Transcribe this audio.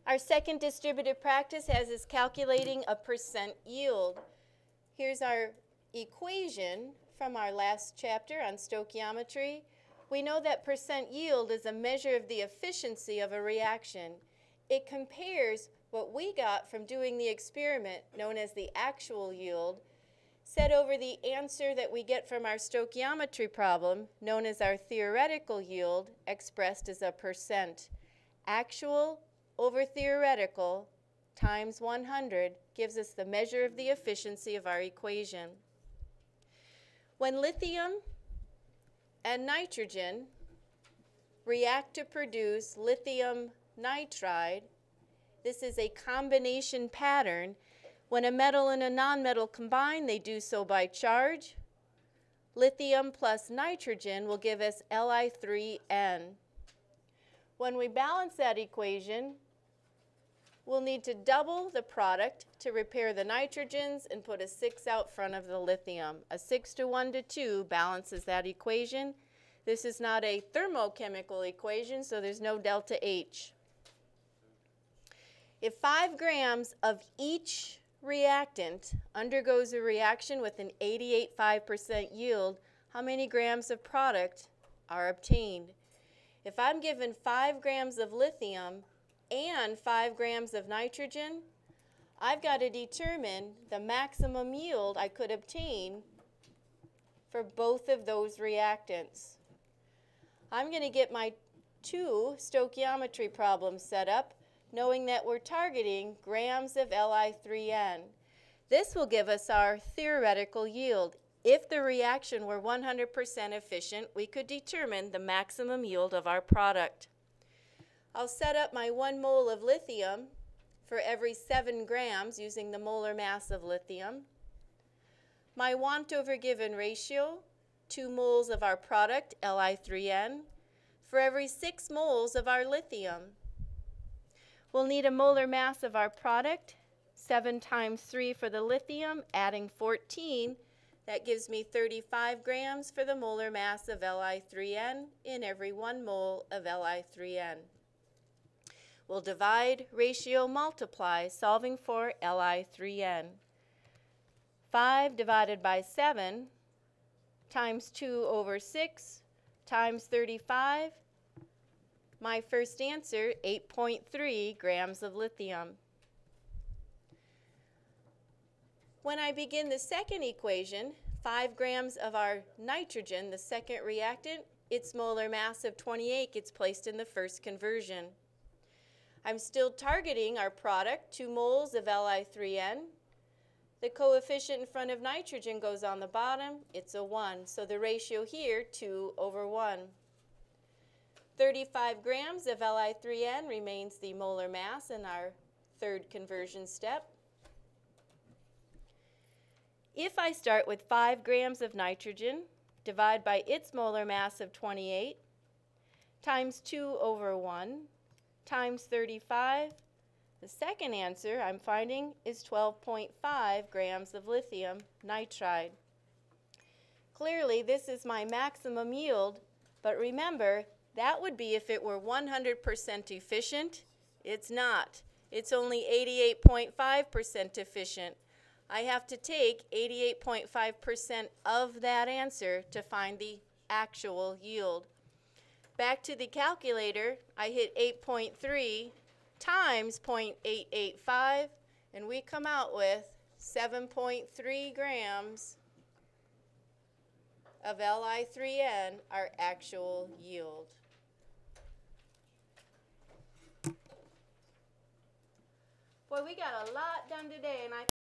Our second distributive practice has us calculating a percent yield. Here's our equation from our last chapter on stoichiometry. We know that percent yield is a measure of the efficiency of a reaction. It compares what we got from doing the experiment, known as the actual yield, set over the answer that we get from our stoichiometry problem, known as our theoretical yield, expressed as a percent. Actual over theoretical times 100 gives us the measure of the efficiency of our equation. When lithium and nitrogen react to produce lithium nitride, this is a combination pattern. When a metal and a nonmetal combine, they do so by charge. Lithium plus nitrogen will give us Li3N. When we balance that equation, we'll need to double the product to repair the nitrogens and put a 6 out front of the lithium. A 6 to 1 to 2 balances that equation. This is not a thermochemical equation, so there's no delta H. If 5 grams of each reactant undergoes a reaction with an 88.5% yield, how many grams of product are obtained? If I'm given 5 grams of lithium and 5 grams of nitrogen, I've got to determine the maximum yield I could obtain for both of those reactants. I'm going to get my 2 stoichiometry problems set up, knowing that we're targeting grams of Li3N. This will give us our theoretical yield. If the reaction were 100% efficient, we could determine the maximum yield of our product. I'll set up my 1 mole of lithium for every 7 grams using the molar mass of lithium. My want over given ratio, 2 moles of our product, Li3N, for every 6 moles of our lithium. We'll need a molar mass of our product, 7 times 3 for the lithium, adding 14. That gives me 35 grams for the molar mass of Li3N in every 1 mole of Li3N. We'll divide, ratio, multiply, solving for Li3N. 5 divided by 7 times 2 over 6 times 35. My first answer, 8.3 grams of lithium. When I begin the second equation, 5 grams of our nitrogen, the second reactant, its molar mass of 28 gets placed in the first conversion. I'm still targeting our product, 2 moles of Li3N. The coefficient in front of nitrogen goes on the bottom. It's a 1, so the ratio here, 2 over 1. 35 grams of Li3N remains the molar mass in our third conversion step. If I start with 5 grams of nitrogen, divide by its molar mass of 28, times 2 over 1, times 35, the second answer I'm finding is 12.5 grams of lithium nitride. Clearly, this is my maximum yield, but remember, that would be if it were 100% efficient. It's not. It's only 88.5% efficient. I have to take 88.5% of that answer to find the actual yield. Back to the calculator, I hit 8.3 times 0.885, and we come out with 7.3 grams of Li3N, our actual yield. Boy, we got a lot done today, and I